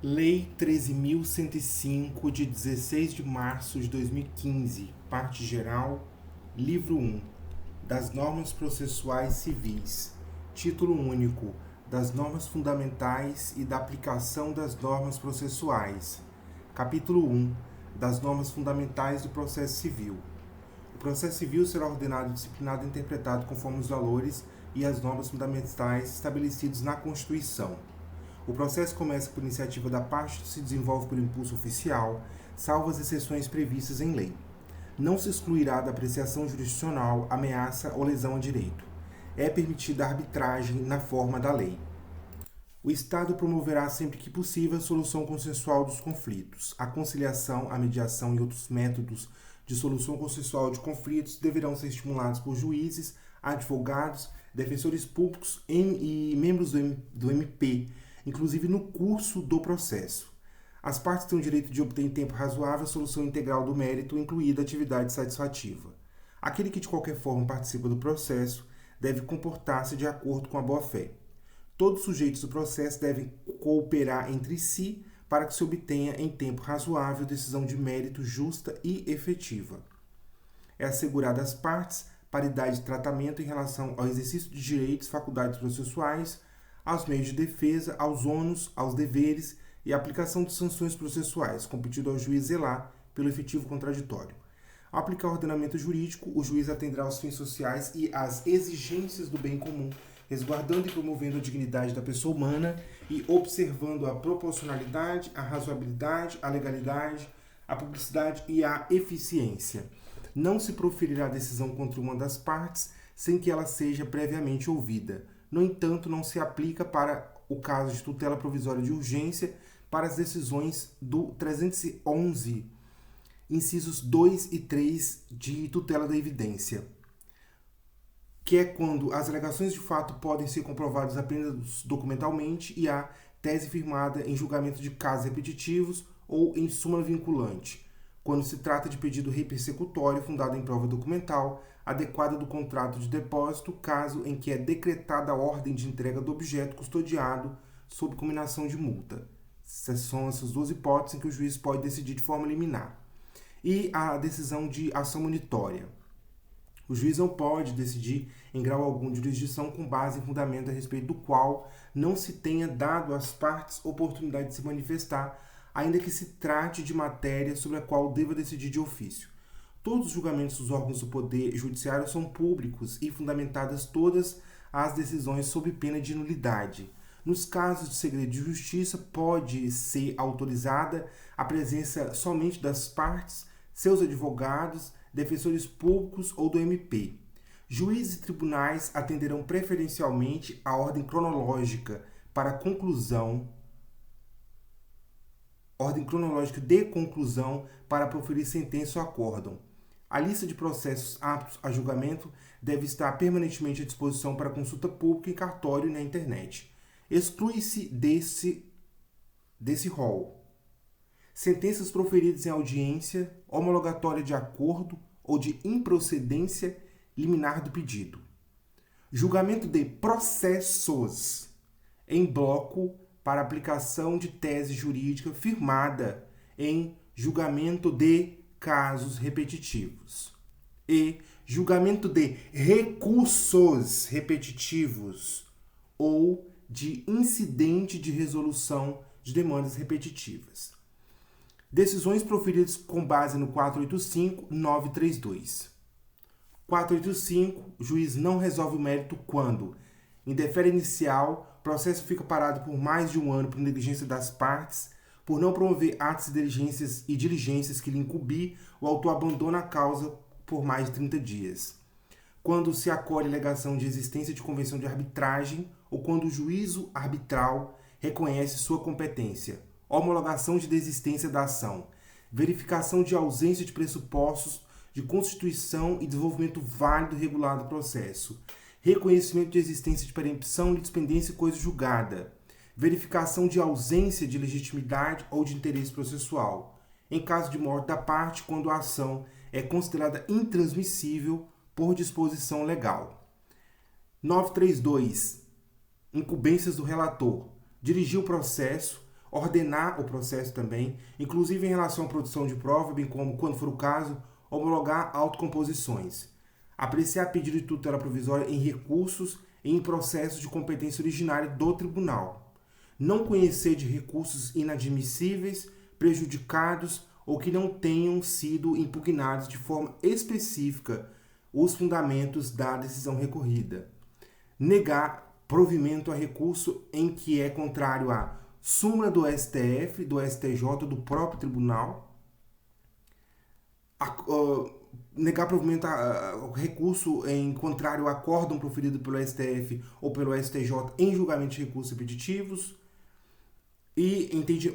Lei 13.105, de 16 de março de 2015, parte geral, livro 1, das normas processuais civis, título único, das normas fundamentais e da aplicação das normas processuais, capítulo 1, das normas fundamentais do processo civil. O processo civil será ordenado, disciplinado e interpretado conforme os valores e as normas fundamentais estabelecidos na Constituição. O processo começa por iniciativa da parte e se desenvolve por impulso oficial, salvo as exceções previstas em lei. Não se excluirá da apreciação jurisdicional ameaça ou lesão a direito. É permitida a arbitragem na forma da lei. O Estado promoverá sempre que possível a solução consensual dos conflitos. A conciliação, a mediação e outros métodos de solução consensual de conflitos deverão ser estimulados por juízes, advogados, defensores públicos e membros do MP, inclusive no curso do processo. As partes têm o direito de obter em tempo razoável a solução integral do mérito, incluída a atividade satisfativa. Aquele que de qualquer forma participa do processo deve comportar-se de acordo com a boa-fé. Todos os sujeitos do processo devem cooperar entre si para que se obtenha em tempo razoável decisão de mérito justa e efetiva. É assegurada às partes paridade de tratamento em relação ao exercício de direitos, faculdades processuais, aos meios de defesa, aos ônus, aos deveres e a aplicação de sanções processuais, competindo ao juiz zelar pelo efetivo contraditório. Ao aplicar o ordenamento jurídico, o juiz atenderá aos fins sociais e às exigências do bem comum, resguardando e promovendo a dignidade da pessoa humana e observando a proporcionalidade, a razoabilidade, a legalidade, a publicidade e a eficiência. Não se proferirá decisão contra uma das partes sem que ela seja previamente ouvida. No entanto, não se aplica para o caso de tutela provisória de urgência para as decisões do 311, incisos 2 e 3 de tutela da evidência, que é quando as alegações de fato podem ser comprovadas apenas documentalmente e a tese firmada em julgamento de casos repetitivos ou em súmula vinculante, quando se trata de pedido repersecutório fundado em prova documental adequada do contrato de depósito, caso em que é decretada a ordem de entrega do objeto custodiado sob cominação de multa. São essas duas hipóteses em que o juiz pode decidir de forma liminar. E a decisão de ação monitória. O juiz não pode decidir em grau algum de jurisdição com base em fundamento a respeito do qual não se tenha dado às partes oportunidade de se manifestar, ainda que se trate de matéria sobre a qual deva decidir de ofício. Todos os julgamentos dos órgãos do Poder Judiciário são públicos e fundamentadas todas as decisões sob pena de nulidade. Nos casos de segredo de justiça, pode ser autorizada a presença somente das partes, seus advogados, defensores públicos ou do MP. Juízes e tribunais atenderão preferencialmente à ordem cronológica para a conclusão, ordem cronológica de conclusão para proferir sentença ou acórdão. A lista de processos aptos a julgamento deve estar permanentemente à disposição para consulta pública em cartório e na internet. Exclui-se desse rol sentenças proferidas em audiência homologatória de acordo ou de improcedência liminar do pedido. Julgamento de processos em bloco para aplicação de tese jurídica firmada em julgamento de casos repetitivos. E julgamento de recursos repetitivos ou de incidente de resolução de demandas repetitivas. Decisões proferidas com base no 485-932. 485, o juiz não resolve o mérito quando, em defesa inicial, o processo fica parado por mais de um ano por negligência das partes, por não promover atos e diligências que lhe incumbir, o autor abandona a causa por mais de 30 dias. Quando se acolhe a alegação de existência de convenção de arbitragem ou quando o juízo arbitral reconhece sua competência. Homologação de desistência da ação. Verificação de ausência de pressupostos de constituição e desenvolvimento válido e regular do processo. Reconhecimento de existência de perempção, litispendência e coisa julgada. Verificação de ausência de legitimidade ou de interesse processual. Em caso de morte da parte, quando a ação é considerada intransmissível por disposição legal. 932. Incumbências do relator. Dirigir o processo, ordenar o processo também, inclusive em relação à produção de prova, bem como, quando for o caso, homologar autocomposições. Apreciar pedido de tutela provisória em recursos e em processos de competência originária do tribunal. Não conhecer de recursos inadmissíveis, prejudicados ou que não tenham sido impugnados de forma específica os fundamentos da decisão recorrida. Negar provimento a recurso em que é contrário à súmula do STF, do STJ, do próprio tribunal. Negar provimento a recurso em contrário a acórdão proferido pelo STF ou pelo STJ em julgamento de recursos repetitivos.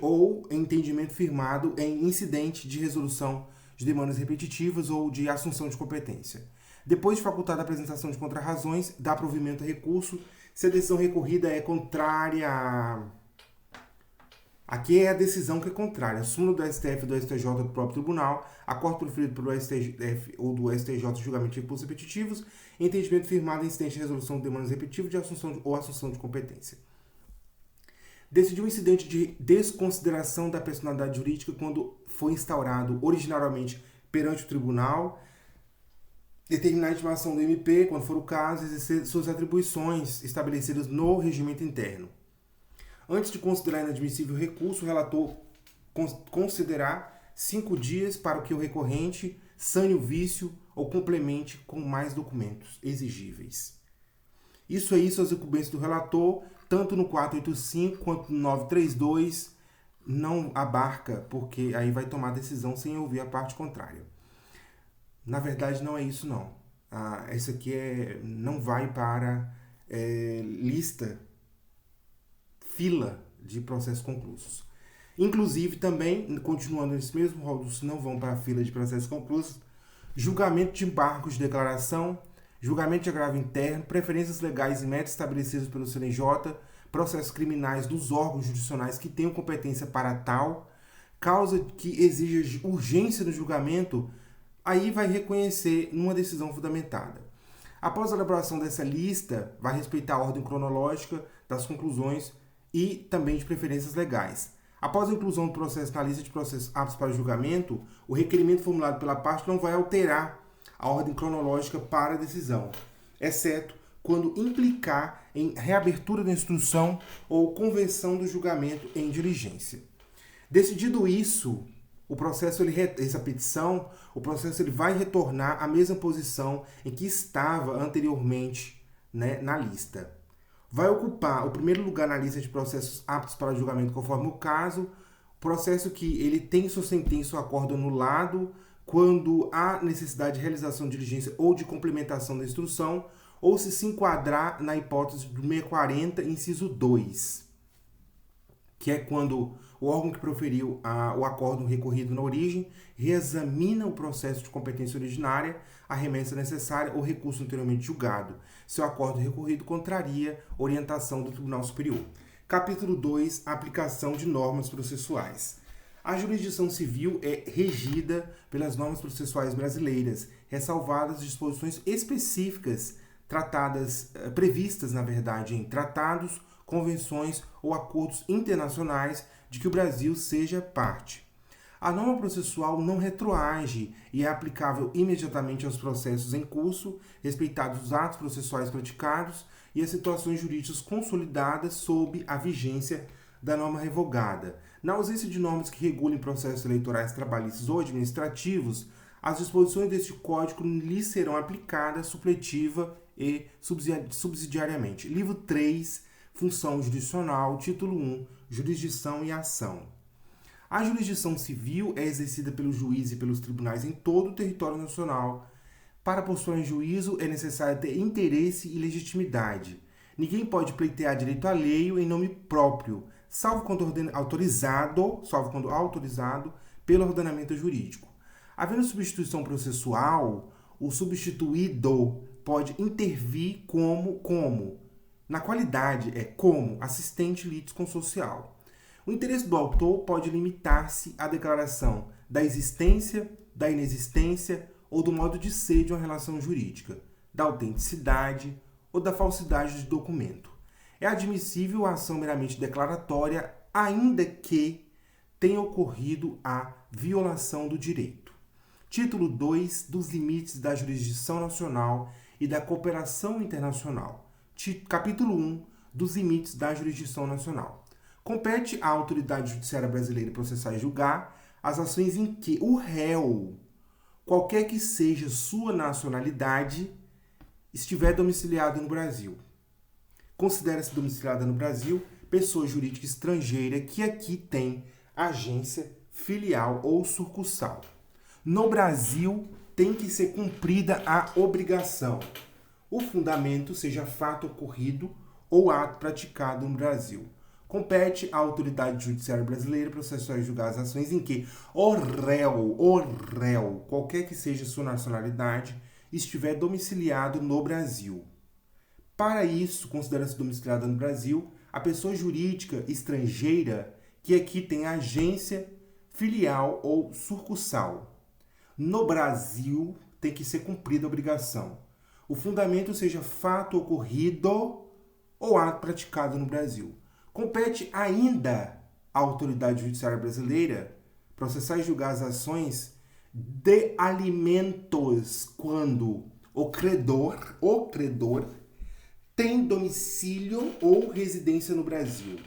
Ou entendimento firmado em incidente de resolução de demandas repetitivas ou de assunção de competência. Depois de facultada a apresentação de contrarrazões, dá provimento a recurso se a decisão recorrida é contrária a... Aqui é a decisão que é contrária. A súmula do STF, do STJ, do próprio tribunal, acordo proferido pelo STF ou do STJ de julgamento de recursos repetitivos, entendimento firmado em incidente de resolução de demandas repetitivas de assunção de competência. Decidiu um incidente de desconsideração da personalidade jurídica quando foi instaurado originariamente perante o tribunal, determinar a intimação do MP, quando for o caso, exercer suas atribuições estabelecidas no regimento interno. Antes de considerar inadmissível o recurso, o relator considerar 5 dias para que o recorrente sane o vício ou complemente com mais documentos exigíveis. Isso as incumbências do relator, tanto no 485 quanto no 932, não abarca, porque aí vai tomar decisão sem ouvir a parte contrária. Na verdade, não é isso, não. Essa aqui não vai para fila de processos conclusos. Inclusive, também, continuando nesse mesmo rol, não vão para a fila de processos conclusos, julgamento de embargos de declaração, julgamento de agravo interno, preferências legais e metas estabelecidas pelo CNJ, processos criminais dos órgãos judicionais que tenham competência para tal, causa que exija urgência no julgamento, aí vai reconhecer numa decisão fundamentada. Após a elaboração dessa lista, vai respeitar a ordem cronológica das conclusões e também de preferências legais. Após a inclusão do processo na lista de processos aptos para julgamento, o requerimento formulado pela parte não vai alterar a ordem cronológica para a decisão, exceto quando implicar em reabertura da instrução ou convenção do julgamento em diligência. Decidido isso, o processo ele vai retornar à mesma posição em que estava anteriormente, na lista. Vai ocupar o primeiro lugar na lista de processos aptos para julgamento conforme o caso, processo que ele tem sua sentença ou acordo anulado quando há necessidade de realização de diligência ou de complementação da instrução, ou se enquadrar na hipótese do 640, inciso 2, que é quando o órgão que proferiu o acórdão recorrido na origem reexamina o processo de competência originária, a remessa necessária ou recurso anteriormente julgado, se o acórdão recorrido contraria orientação do Tribunal Superior. Capítulo 2. Aplicação de normas processuais. A jurisdição civil é regida pelas normas processuais brasileiras, ressalvadas disposições específicas previstas, na verdade, em tratados, convenções ou acordos internacionais de que o Brasil seja parte. A norma processual não retroage e é aplicável imediatamente aos processos em curso, respeitados os atos processuais praticados e as situações jurídicas consolidadas sob a vigência da norma revogada. Na ausência de normas que regulem processos eleitorais trabalhistas ou administrativos, as disposições deste Código lhes serão aplicadas supletiva e subsidiariamente. Livro 3, Função Jurisdicional, Título 1, Jurisdição e Ação. A jurisdição civil é exercida pelo juiz e pelos tribunais em todo o território nacional. Para possuir em juízo é necessário ter interesse e legitimidade. Ninguém pode pleitear direito alheio em nome próprio, salvo quando autorizado pelo ordenamento jurídico. Havendo substituição processual, o substituído pode intervir como na qualidade como assistente litisconsocial. O interesse do autor pode limitar-se à declaração da existência, da inexistência ou do modo de ser de uma relação jurídica, da autenticidade ou da falsidade de documento. É admissível a ação meramente declaratória ainda que tenha ocorrido a violação do direito. Título 2 dos limites da jurisdição nacional e da cooperação internacional. Capítulo 1 dos limites da jurisdição nacional. Compete à autoridade judiciária brasileira processar e julgar as ações em que o réu, qualquer que seja sua nacionalidade, estiver domiciliado no Brasil. Considera-se domiciliada no Brasil pessoa jurídica estrangeira que aqui tem agência, filial ou sucursal. No Brasil, tem que ser cumprida a obrigação. O fundamento seja fato ocorrido ou ato praticado no Brasil. Compete à autoridade judiciária brasileira processar e julgar as ações em que o réu, qualquer que seja sua nacionalidade, estiver domiciliado no Brasil. Para isso, considera-se domiciliada no Brasil a pessoa jurídica estrangeira que aqui tem agência, filial ou sucursal. No Brasil, tem que ser cumprida a obrigação. O fundamento seja fato ocorrido ou ato praticado no Brasil. Compete ainda à autoridade judiciária brasileira processar e julgar as ações de alimentos quando o credor tem domicílio ou residência no Brasil.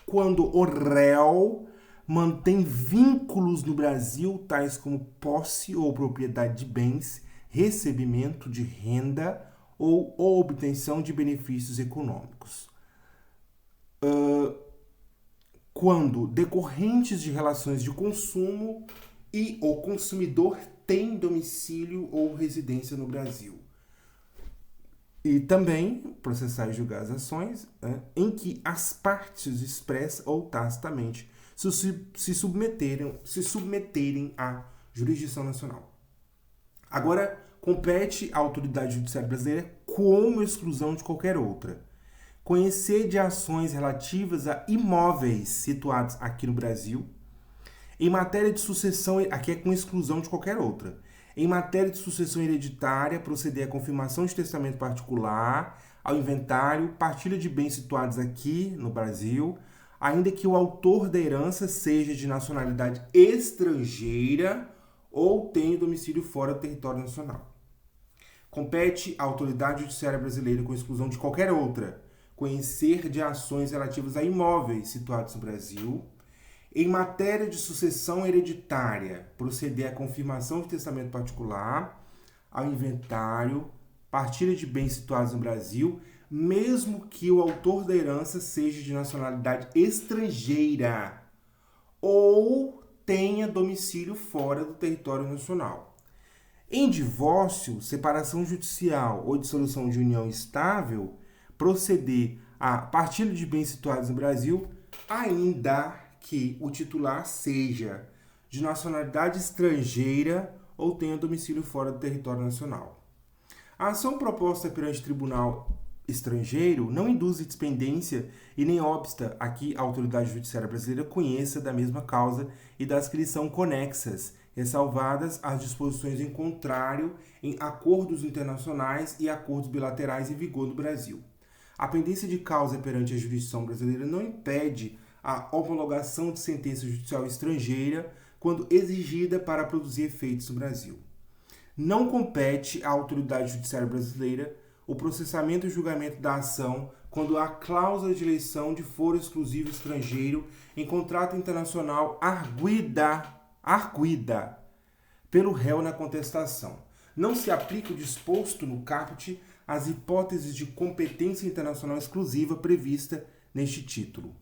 Quando o réu mantém vínculos no Brasil, tais como posse ou propriedade de bens, recebimento de renda ou obtenção de benefícios econômicos. Quando decorrentes de relações de consumo e o consumidor tem domicílio ou residência no Brasil. E também processar e julgar as ações em que as partes expressa ou tacitamente se submeterem à jurisdição nacional. Agora, compete à autoridade judiciária brasileira, como exclusão de qualquer outra, conhecer de ações relativas a imóveis situados aqui no Brasil, em matéria de sucessão, aqui é com exclusão de qualquer outra, em matéria de sucessão hereditária, proceder à confirmação de testamento particular, ao inventário, partilha de bens situados aqui no Brasil, ainda que o autor da herança seja de nacionalidade estrangeira ou tenha domicílio fora do território nacional. Compete à autoridade judiciária brasileira, com exclusão de qualquer outra, conhecer de ações relativas a imóveis situados no Brasil, em matéria de sucessão hereditária, proceder à confirmação de testamento particular, ao inventário, partilha de bens situados no Brasil, mesmo que o autor da herança seja de nacionalidade estrangeira ou tenha domicílio fora do território nacional. Em divórcio, separação judicial ou dissolução de união estável, proceder à partilha de bens situados no Brasil, ainda que o titular seja de nacionalidade estrangeira ou tenha domicílio fora do território nacional. A ação proposta perante tribunal estrangeiro não induz dispendência e nem obsta a que a autoridade judiciária brasileira conheça da mesma causa e das que lhe são conexas, ressalvadas as disposições em contrário em acordos internacionais e acordos bilaterais em vigor no Brasil. A pendência de causa perante a jurisdição brasileira não impede a homologação de sentença judicial estrangeira quando exigida para produzir efeitos no Brasil. Não compete à autoridade judiciária brasileira o processamento e julgamento da ação quando há cláusula de eleição de foro exclusivo estrangeiro em contrato internacional arguida pelo réu na contestação. Não se aplica o disposto no caput às hipóteses de competência internacional exclusiva prevista neste título.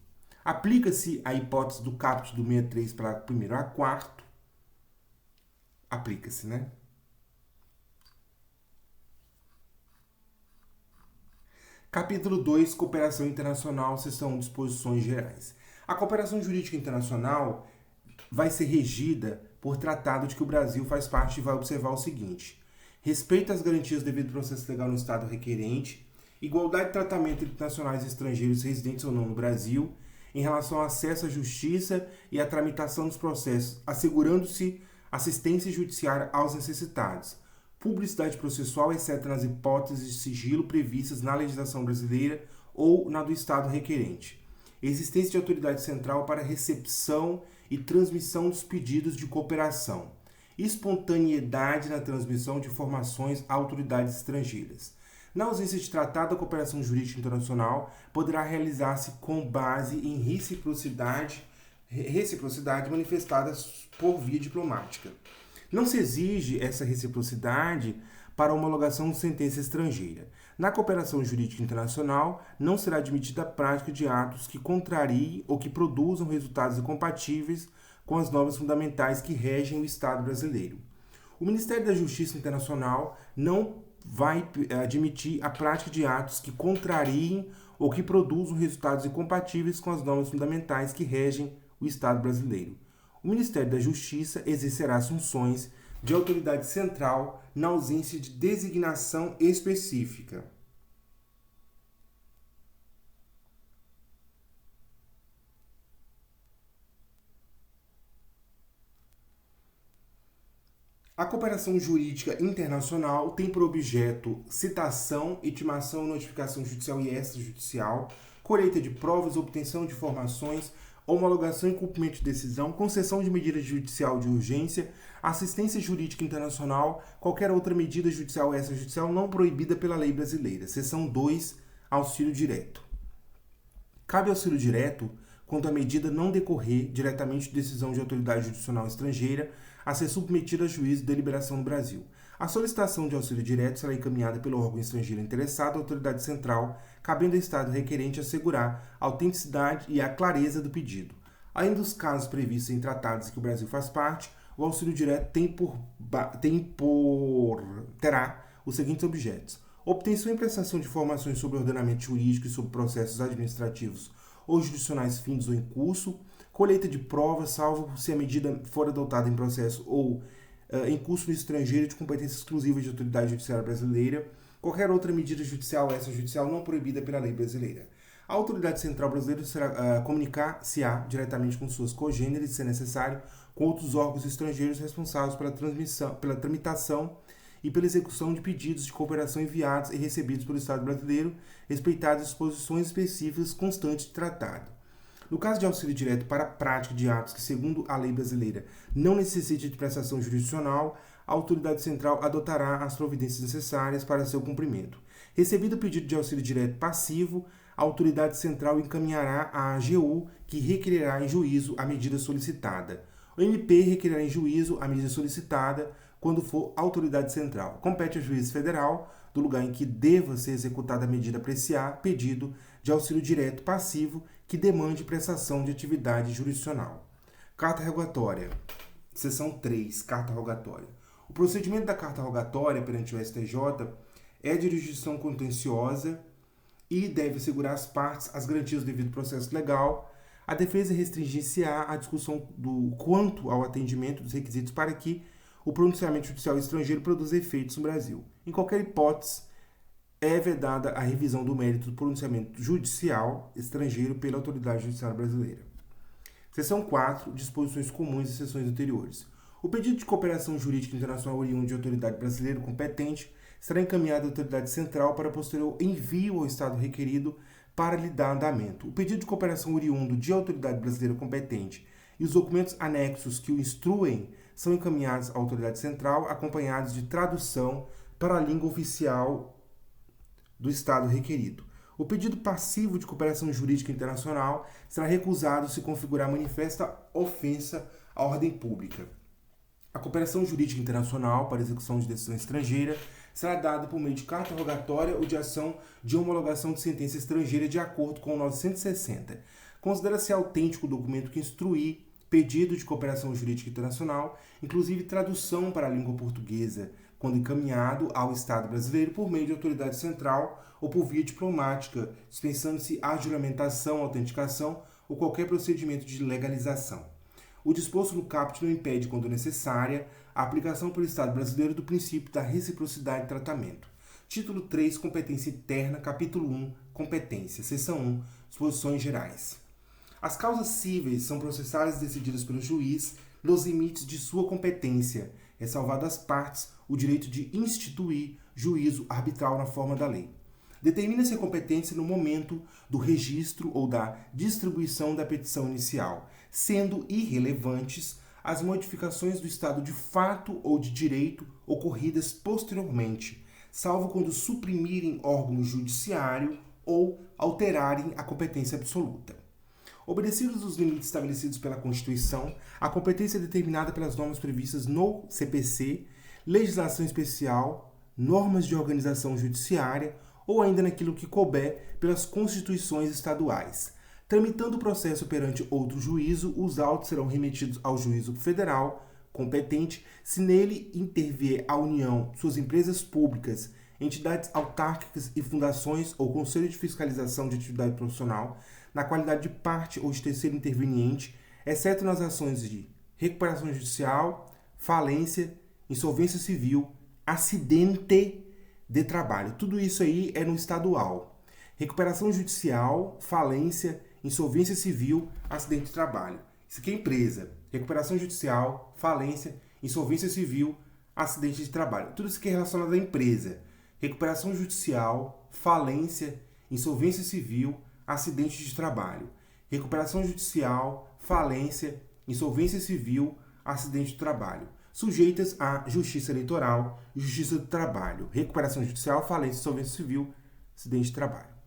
Aplica-se a hipótese do caput do 63 para 1º a 4º. Aplica-se, né? Capítulo 2, Cooperação Internacional, seção Disposições Gerais. A cooperação jurídica internacional vai ser regida por tratado de que o Brasil faz parte e vai observar o seguinte: respeito às garantias do devido processo legal no Estado requerente, igualdade de tratamento entre nacionais e estrangeiros residentes ou não no Brasil, em relação ao acesso à justiça e à tramitação dos processos, assegurando-se assistência judiciária aos necessitados, publicidade processual, exceto nas hipóteses de sigilo previstas na legislação brasileira ou na do Estado requerente, Existência de autoridade central para recepção e transmissão dos pedidos de cooperação. Espontaneidade na transmissão de informações a autoridades estrangeiras. Na ausência de tratado, a cooperação jurídica internacional poderá realizar-se com base em reciprocidade manifestada por via diplomática. Não se exige essa reciprocidade para a homologação de sentença estrangeira. Na cooperação jurídica internacional, não será admitida a prática de atos que contrariem ou que produzam resultados incompatíveis com as normas fundamentais que regem o Estado brasileiro. O Ministério da Justiça Internacional não vai admitir a prática de atos que contrariem ou que produzam resultados incompatíveis com as normas fundamentais que regem o Estado brasileiro. O Ministério da Justiça exercerá as funções de autoridade central na ausência de designação específica. A cooperação jurídica internacional tem por objeto citação, intimação, notificação judicial e extrajudicial, colheita de provas, obtenção de informações, homologação e cumprimento de decisão, concessão de medida judicial de urgência, assistência jurídica internacional, qualquer outra medida judicial ou extrajudicial não proibida pela lei brasileira. Seção 2, auxílio direto. Cabe auxílio direto quando a medida não decorrer diretamente de decisão de autoridade judicial estrangeira a ser submetida a juízo de deliberação no Brasil. A solicitação de auxílio direto será encaminhada pelo órgão estrangeiro interessado à autoridade central, cabendo ao Estado requerente assegurar a autenticidade e a clareza do pedido. Além dos casos previstos em tratados que o Brasil faz parte, o auxílio direto terá os seguintes objetos: obtenção e prestação de informações sobre ordenamento jurídico e sobre processos administrativos ou judicionais findos ou em curso, colheita de provas, salvo se a medida for adotada em processo ou em curso no estrangeiro de competência exclusiva de autoridade judiciária brasileira, qualquer outra medida judicial ou extrajudicial não proibida pela lei brasileira. A autoridade central brasileira será comunicar-se-á diretamente com suas cogêneres, se necessário, com outros órgãos estrangeiros responsáveis pela tramitação e pela execução de pedidos de cooperação enviados e recebidos pelo Estado brasileiro, respeitadas disposições específicas constantes de tratado. No caso de auxílio direto para a prática de atos que, segundo a lei brasileira, não necessitem de prestação jurisdicional, a autoridade central adotará as providências necessárias para seu cumprimento. Recebido o pedido de auxílio direto passivo, a autoridade central encaminhará à AGU, que requererá em juízo a medida solicitada. O MP requererá em juízo a medida solicitada quando for autoridade central. Compete ao juiz federal, do lugar em que deva ser executada a medida, apreciar pedido de auxílio direto passivo que demande prestação de atividade jurisdicional. Carta rogatória. Seção 3. Carta rogatória. O procedimento da carta rogatória perante o STJ é de jurisdição contenciosa e deve assegurar às partes as garantias do devido processo legal. A defesa restringir-se-á a discussão do quanto ao atendimento dos requisitos para que o pronunciamento judicial estrangeiro produza efeitos no Brasil. Em qualquer hipótese, é vedada a revisão do mérito do pronunciamento judicial estrangeiro pela autoridade judiciária brasileira. Seção 4. Disposições comuns e seções anteriores. O pedido de cooperação jurídica internacional oriundo de autoridade brasileira competente será encaminhado à autoridade central para posterior envio ao Estado requerido para lhe dar andamento. O pedido de cooperação oriundo de autoridade brasileira competente e os documentos anexos que o instruem são encaminhados à autoridade central, acompanhados de tradução para a língua oficial do Estado requerido. O pedido passivo de cooperação jurídica internacional será recusado se configurar manifesta ofensa à ordem pública. A cooperação jurídica internacional para execução de decisão estrangeira será dada por meio de carta rogatória ou de ação de homologação de sentença estrangeira de acordo com o 960. Considera-se autêntico o documento que instruir pedido de cooperação jurídica internacional, inclusive tradução para a língua portuguesa, quando encaminhado ao Estado brasileiro por meio de autoridade central ou por via diplomática, dispensando-se a juramentação, autenticação ou qualquer procedimento de legalização. O disposto no caput não impede, quando necessária, a aplicação pelo Estado brasileiro do princípio da reciprocidade de tratamento. Título 3, Competência Interna, capítulo 1, Competência, seção 1, Disposições Gerais. As causas cíveis são processadas e decididas pelo juiz nos limites de sua competência, ressalvado às partes o direito de instituir juízo arbitral na forma da lei. Determina-se a competência no momento do registro ou da distribuição da petição inicial, sendo irrelevantes as modificações do estado de fato ou de direito ocorridas posteriormente, salvo quando suprimirem órgão judiciário ou alterarem a competência absoluta. Obedecidos os limites estabelecidos pela Constituição, a competência é determinada pelas normas previstas no CPC, legislação especial, normas de organização judiciária ou ainda naquilo que couber pelas constituições estaduais. Tramitando o processo perante outro juízo, os autos serão remetidos ao juízo federal competente se nele intervier a União, suas empresas públicas, entidades autárquicas e fundações ou Conselho de Fiscalização de Atividade Profissional, na qualidade de parte ou de terceiro interveniente, exceto nas ações de recuperação judicial, falência, insolvência civil, acidente de trabalho. Tudo isso aí é no estadual. Recuperação judicial, falência, insolvência civil, acidente de trabalho. Isso aqui é empresa. Recuperação judicial, falência, insolvência civil, acidente de trabalho. Tudo isso aqui é relacionado à empresa. Recuperação judicial, falência, insolvência civil, acidente de trabalho. Recuperação judicial, falência, insolvência civil, acidente de trabalho. Sujeitas à justiça eleitoral e justiça do trabalho. Recuperação judicial, falência, insolvência civil, acidente de trabalho.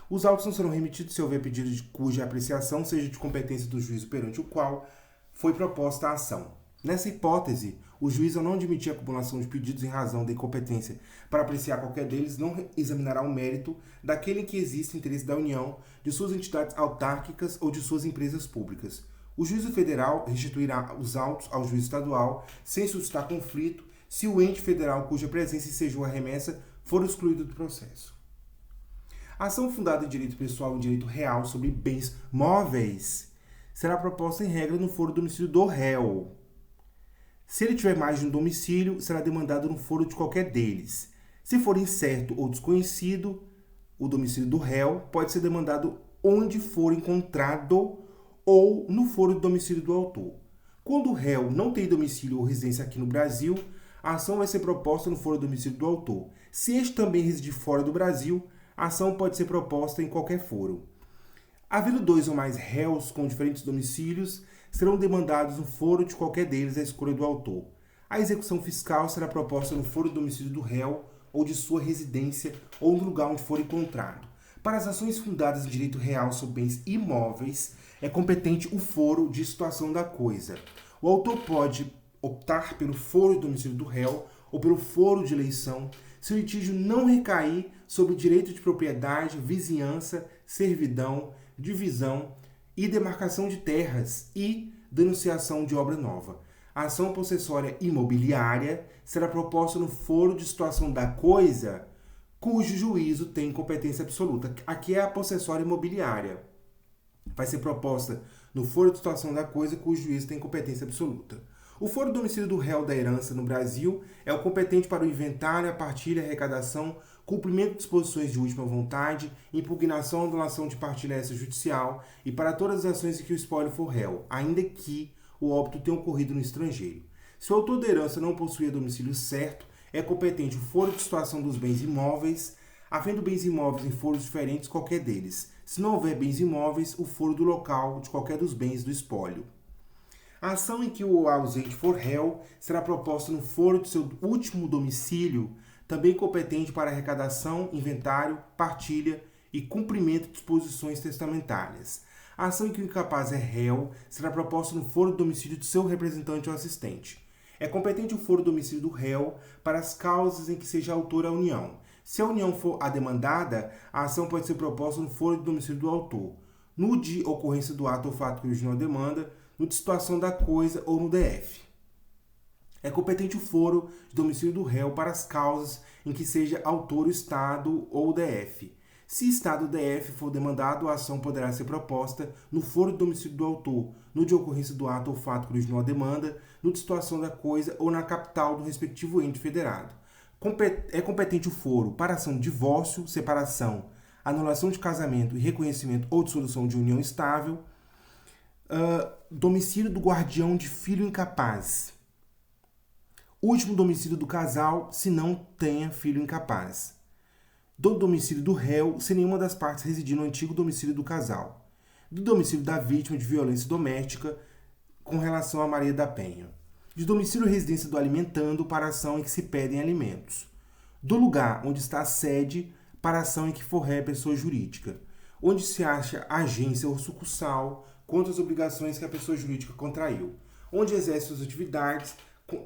Os autos não serão remetidos se houver pedido cuja apreciação seja de competência do juízo perante o qual foi proposta a ação. Nessa hipótese, o juiz, ao não admitir a acumulação de pedidos em razão da incompetência para apreciar qualquer deles, não examinará o mérito daquele em que existe interesse da União, de suas entidades autárquicas ou de suas empresas públicas. O juízo federal restituirá os autos ao juízo estadual, sem suscitar conflito, se o ente federal cuja presença ensejou a remessa for excluído do processo. A ação fundada em direito pessoal e em direito real sobre bens móveis será proposta em regra no foro do domicílio do réu. Se ele tiver mais de um domicílio, será demandado no foro de qualquer deles. Se for incerto ou desconhecido, o domicílio do réu pode ser demandado onde for encontrado ou no foro do domicílio do autor. Quando o réu não tem domicílio ou residência aqui no Brasil, a ação vai ser proposta no foro do domicílio do autor. Se este também residir fora do Brasil, a ação pode ser proposta em qualquer foro. Havendo dois ou mais réus com diferentes domicílios, serão demandados no foro de qualquer deles à escolha do autor. A execução fiscal será proposta no foro do domicílio do réu ou de sua residência ou no lugar onde for encontrado. Para as ações fundadas em direito real sobre bens imóveis, é competente o foro de situação da coisa. O autor pode optar pelo foro de domicílio do réu ou pelo foro de eleição, se o litígio não recair sobre o direito de propriedade, vizinhança, servidão, divisão e demarcação de terras e denunciação de obra nova. A ação possessória imobiliária será proposta no foro de situação da coisa, cujo juízo tem competência absoluta. Aqui é a possessória imobiliária. Vai ser proposta no foro de situação da coisa, cujo juízo tem competência absoluta. O foro do domicílio do réu da herança no Brasil é o competente para o inventário, a partilha, a arrecadação, cumprimento de disposições de última vontade, impugnação ou anulação de partilha extrajudicial e para todas as ações em que o espólio for réu, ainda que o óbito tenha ocorrido no estrangeiro. Se o autor da herança não possuir domicílio certo, é competente o foro de situação dos bens imóveis, havendo bens imóveis em foros diferentes, qualquer deles. Se não houver bens imóveis, o foro do local de qualquer dos bens do espólio. A ação em que o ausente for réu será proposta no foro de seu último domicílio, também competente para arrecadação, inventário, partilha e cumprimento de disposições testamentárias. A ação em que o incapaz é réu será proposta no foro do domicílio de seu representante ou assistente. É competente o foro do domicílio do réu para as causas em que seja autor a união. Se a união for a demandada, a ação pode ser proposta no foro do domicílio do autor, no de ocorrência do ato ou fato que originou a demanda, no de situação da coisa ou no DF. É competente o foro de domicílio do réu para as causas em que seja autor o Estado ou o DF. Se Estado ou DF for demandado, a ação poderá ser proposta no foro de domicílio do autor, no de ocorrência do ato ou fato que originou a demanda, no de situação da coisa ou na capital do respectivo ente federado. É competente o foro para ação de divórcio, separação, anulação de casamento e reconhecimento ou dissolução de união estável, domicílio do guardião de filho incapaz, último domicílio do casal, se não tenha filho incapaz, do domicílio do réu, se nenhuma das partes residir no antigo domicílio do casal, do domicílio da vítima de violência doméstica com relação a Maria da Penha, de domicílio e residência do alimentando para a ação em que se pedem alimentos, do lugar onde está a sede para a ação em que for ré pessoa jurídica, onde se acha agência ou sucursal quanto às obrigações que a pessoa jurídica contraiu, onde exerce suas atividades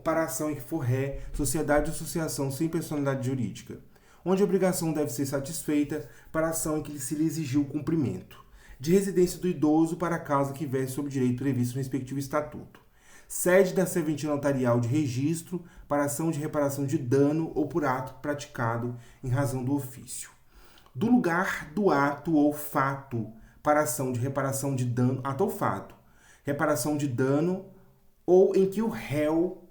para a ação em que for ré sociedade ou associação sem personalidade jurídica, onde a obrigação deve ser satisfeita para a ação em que se lhe exigiu o cumprimento, de residência do idoso para a causa que verse sobre direito previsto no respectivo estatuto, sede da serventia notarial de registro para ação de reparação de dano ou por ato praticado em razão do ofício, do lugar do ato ou fato para ação de reparação de dano, ato ou fato, reparação de dano ou em que o réu,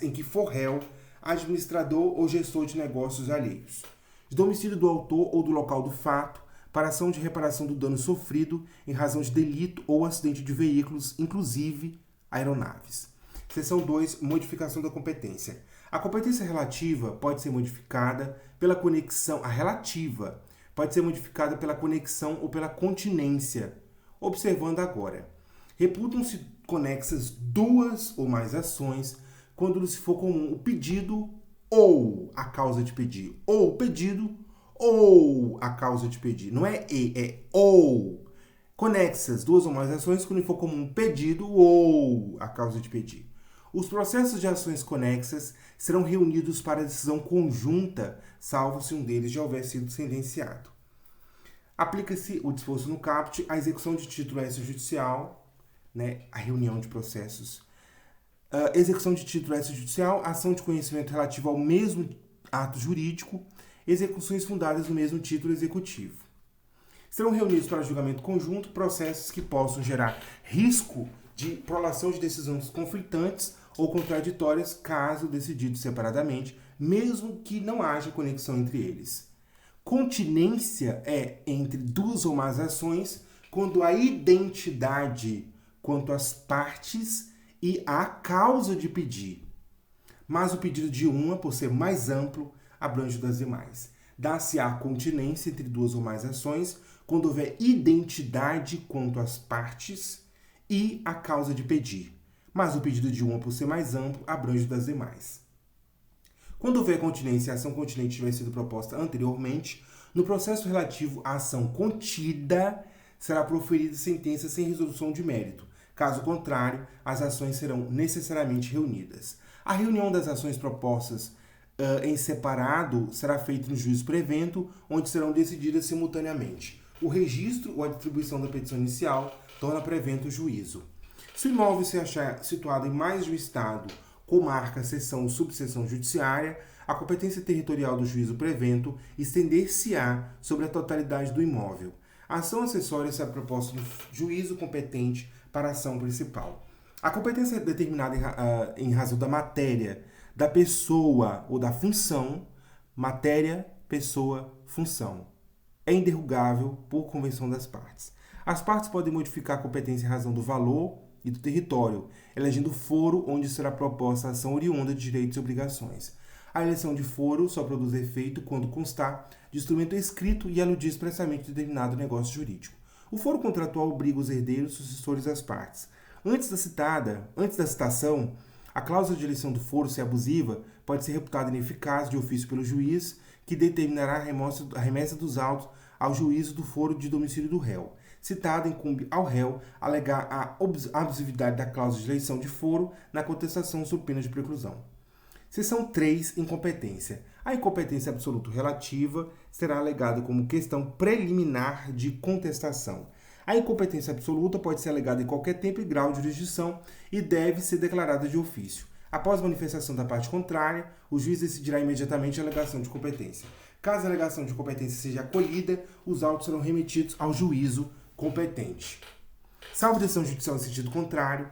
em que for réu, administrador ou gestor de negócios alheios, de domicílio do autor ou do local do fato para ação de reparação do dano sofrido em razão de delito ou acidente de veículos, inclusive aeronaves. Seção 2. Modificação da competência. A competência relativa pode ser modificada pela conexão. A relativa pode ser modificada pela conexão ou pela continência. Observando agora. Reputam-se conexas duas ou mais ações quando se for comum o pedido ou a causa de pedir. Ou o pedido ou a causa de pedir. Não é e, é ou. Conexas duas ou mais ações quando for comum pedido ou a causa de pedir. Os processos de ações conexas serão reunidos para decisão conjunta, salvo se um deles já houver sido sentenciado. Aplica-se o disposto no caput à execução de título extrajudicial, a reunião de processos. Execução de título extrajudicial, ação de conhecimento relativo ao mesmo ato jurídico, execuções fundadas no mesmo título executivo. Serão reunidos para julgamento conjunto processos que possam gerar risco de prolação de decisões conflitantes ou contraditórias, caso decididos separadamente, mesmo que não haja conexão entre eles. Continência é entre duas ou mais ações quando a identidade quanto às partes e a causa de pedir. Mas o pedido de uma, por ser mais amplo, abrange das demais. Dá-se-á continência entre duas ou mais ações quando houver identidade quanto às partes e a causa de pedir. Mas o pedido de uma, por ser mais amplo, abrange das demais. Quando houver continência e a ação continente tiver sido proposta anteriormente, no processo relativo à ação contida, será proferida sentença sem resolução de mérito. Caso contrário, as ações serão necessariamente reunidas. A reunião das ações propostas em separado será feita no juízo prevento, onde serão decididas simultaneamente. O registro ou a distribuição da petição inicial torna prevento o juízo. Se o imóvel se achar situado em mais de um estado, comarca, seção ou subseção judiciária, a competência territorial do juízo prevento estender-se-á sobre a totalidade do imóvel. A ação acessória será proposta no juízo competente para a ação principal. A competência é determinada em razão da matéria, da pessoa ou da função, matéria, pessoa, função. É inderrogável por convenção das partes. As partes podem modificar a competência em razão do valor e do território, elegendo foro onde será proposta a ação oriunda de direitos e obrigações. A eleição de foro só produz efeito quando constar de instrumento escrito e aludir expressamente determinado negócio jurídico. O foro contratual obriga os herdeiros sucessores às partes. Antes da citação, a cláusula de eleição do foro, se abusiva, pode ser reputada ineficaz de ofício pelo juiz, que determinará a remessa dos autos ao juízo do foro de domicílio do réu. Citado, incumbe ao réu alegar a abusividade da cláusula de eleição de foro na contestação sob pena de preclusão. Seção 3. Incompetência. A incompetência absoluta relativa será alegada como questão preliminar de contestação. A incompetência absoluta pode ser alegada em qualquer tempo e grau de jurisdição e deve ser declarada de ofício. Após manifestação da parte contrária, o juiz decidirá imediatamente a alegação de competência. Caso a alegação de competência seja acolhida, os autos serão remetidos ao juízo competente. Salvo decisão judicial em sentido contrário,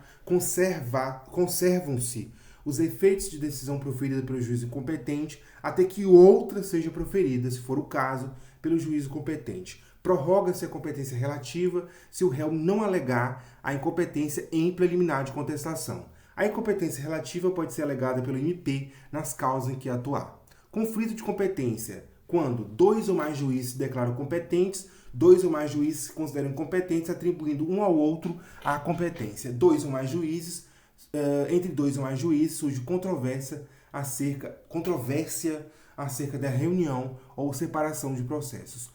conservam-se os efeitos de decisão proferida pelo juízo incompetente até que outra seja proferida, se for o caso, pelo juízo competente. Prorroga-se a competência relativa se o réu não alegar a incompetência em preliminar de contestação. A incompetência relativa pode ser alegada pelo MP nas causas em que atuar. Conflito de competência quando 2 ou mais juízes se declaram competentes, 2 ou mais juízes se consideram competentes, atribuindo um ao outro a competência. Entre 2 ou mais juízes surge controvérsia acerca da reunião ou separação de processos.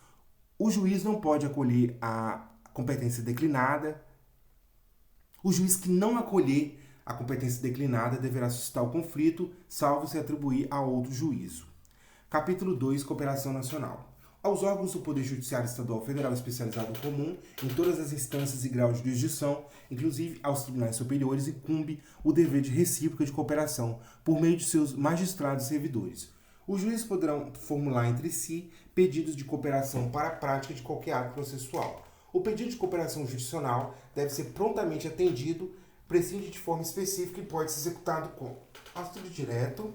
O juiz não pode acolher a competência declinada. O juiz que não acolher a competência declinada deverá suscitar o conflito, salvo se atribuir a outro juízo. Capítulo 2. Cooperação nacional. Aos órgãos do Poder Judiciário Estadual Federal Especializado Comum, em todas as instâncias e graus de jurisdição, inclusive aos tribunais superiores, incumbe o dever de recíproca de cooperação por meio de seus magistrados e servidores. Os juízes poderão formular entre si pedidos de cooperação para a prática de qualquer ato processual. O pedido de cooperação judicional deve ser prontamente atendido, prescinde de forma específica e pode ser executado com auxílio direto,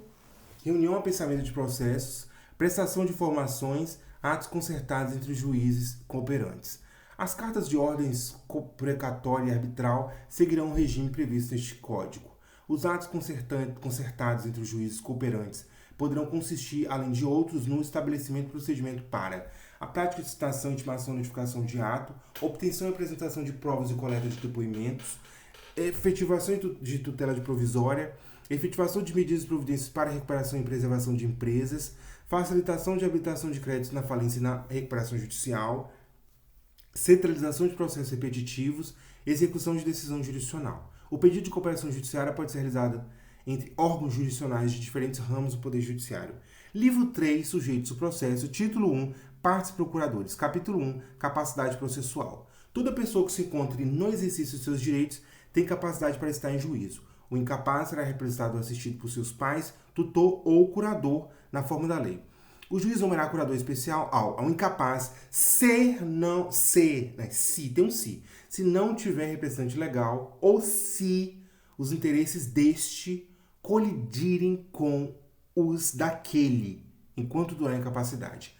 reunião a pensamento de processos, prestação de informações, atos concertados entre os juízes cooperantes. As cartas de ordens precatória e arbitral seguirão o regime previsto neste Código. Os atos concertados entre os juízes cooperantes poderão consistir, além de outros, no estabelecimento de procedimento para a prática de citação, intimação e notificação de ato, obtenção e apresentação de provas e coleta de depoimentos, efetivação de tutela de provisória, efetivação de medidas e providências para a recuperação e preservação de empresas, facilitação de habilitação de créditos na falência e na recuperação judicial, centralização de processos repetitivos, execução de decisão jurisdicional. O pedido de cooperação judiciária pode ser realizado entre órgãos jurisdicionais de diferentes ramos do Poder Judiciário. Livro 3, Sujeitos do Processo. Título 1, Partes e Procuradores. Capítulo 1, Capacidade Processual. Toda pessoa que se encontre no exercício de seus direitos tem capacidade para estar em juízo. O incapaz será representado ou assistido por seus pais, tutor ou curador, na forma da lei. O juiz nomeará curador especial ao incapaz se não tiver representante legal ou se os interesses deste colidirem com os daquele, enquanto durar a incapacidade.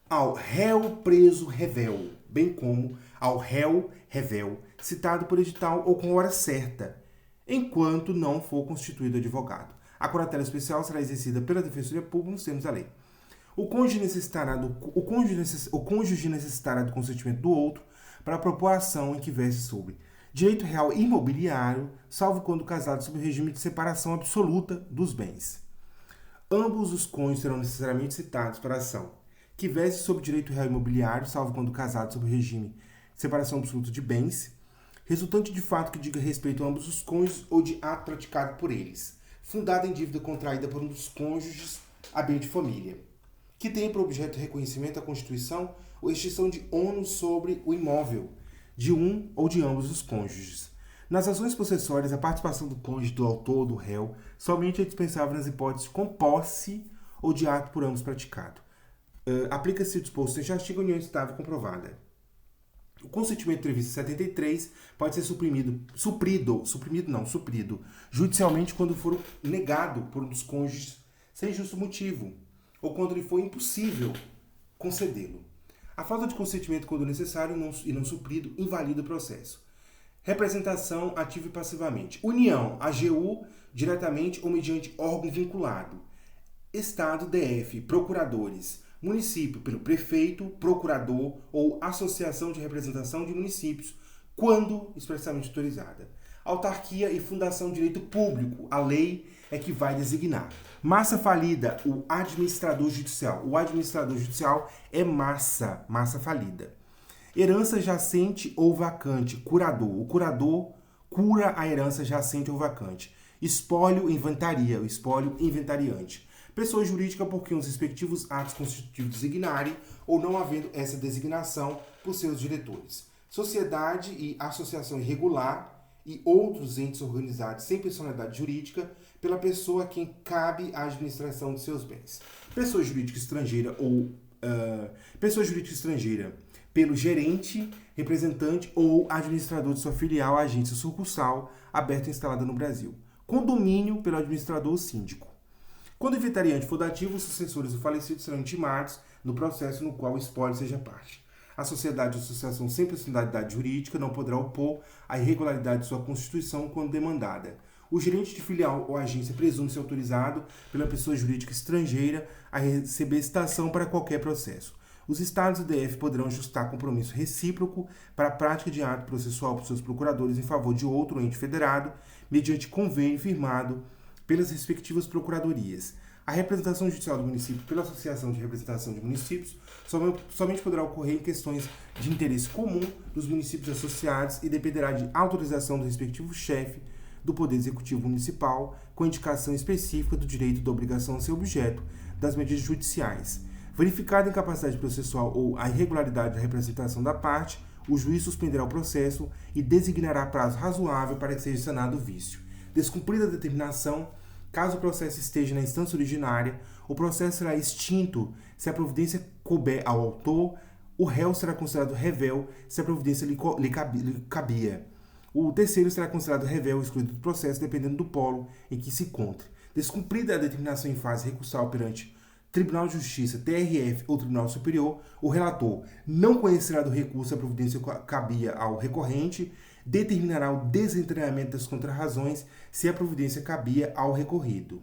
Ao réu preso revel, bem como ao réu revel, citado por edital ou com hora certa, enquanto não for constituído advogado. A curatela especial será exercida pela Defensoria Pública nos termos da lei. O cônjuge necessitará do consentimento do outro para propor a ação em que verse sobre direito real imobiliário, salvo quando casado sob o regime de separação absoluta dos bens. Ambos os cônjuges serão necessariamente citados para a ação que verse sobre direito real imobiliário, salvo quando casados sob o regime de separação absoluta de bens, resultante de fato que diga respeito a ambos os cônjuges ou de ato praticado por eles, fundada em dívida contraída por um dos cônjuges a bem de família, que tenha por objeto de reconhecimento a Constituição ou extinção de ônus sobre o imóvel de um ou de ambos os cônjuges. Nas ações possessórias, a participação do cônjuge, do autor ou do réu somente é dispensável nas hipóteses com posse ou de ato por ambos praticado. Aplica-se o disposto neste artigo a união estável comprovada. O consentimento previsto em 73 pode ser suprido judicialmente quando for negado por um dos cônjuges sem justo motivo, ou quando lhe for impossível concedê-lo. A falta de consentimento, quando necessário e não suprido, invalida o processo. Representação ativa e passivamente. União, AGU, diretamente ou mediante órgão vinculado. Estado, DF, procuradores. Município, pelo prefeito, procurador ou associação de representação de municípios, quando expressamente autorizada. Autarquia e fundação de direito público, a lei é que vai designar. Massa falida, o administrador judicial. O administrador judicial é massa falida. Herança jacente ou vacante, curador. O curador cura a herança jacente ou vacante. Espólio, inventaria, o espólio inventariante. Pessoa jurídica por quem os respectivos atos constitutivos designarem ou não havendo essa designação por seus diretores. Sociedade e associação irregular e outros entes organizados sem personalidade jurídica pela pessoa a quem cabe a administração de seus bens. Pessoa jurídica estrangeira pelo gerente, representante ou administrador de sua filial, agência sucursal aberta e instalada no Brasil. Condomínio pelo administrador ou síndico. Quando o inventariante for dativo, os sucessores do falecido serão intimados no processo no qual o espólio seja parte. A sociedade ou associação sem personalidade jurídica não poderá opor a irregularidade de sua constituição quando demandada. O gerente de filial ou agência presume ser autorizado pela pessoa jurídica estrangeira a receber citação para qualquer processo. Os Estados e o DF poderão ajustar compromisso recíproco para a prática de ato processual por seus procuradores em favor de outro ente federado, mediante convênio firmado pelas respectivas procuradorias. A representação judicial do município pela Associação de Representação de Municípios somente poderá ocorrer em questões de interesse comum dos municípios associados e dependerá de autorização do respectivo chefe do Poder Executivo Municipal, com indicação específica do direito da obrigação a ser objeto das medidas judiciais. Verificada a incapacidade processual ou a irregularidade da representação da parte, o juiz suspenderá o processo e designará prazo razoável para que seja sanado o vício. Descumprida a determinação, caso o processo esteja na instância originária, o processo será extinto se a providência couber ao autor, o réu será considerado revel se a providência lhe cabia. O terceiro será considerado revel excluído do processo, dependendo do polo em que se encontre. Descumprida a determinação em fase recursal perante Tribunal de Justiça, TRF ou Tribunal Superior, o relator não conhecerá do recurso se a providência cabia ao recorrente, determinará o desentranhamento das contrarrazões se a providência cabia ao recorrido.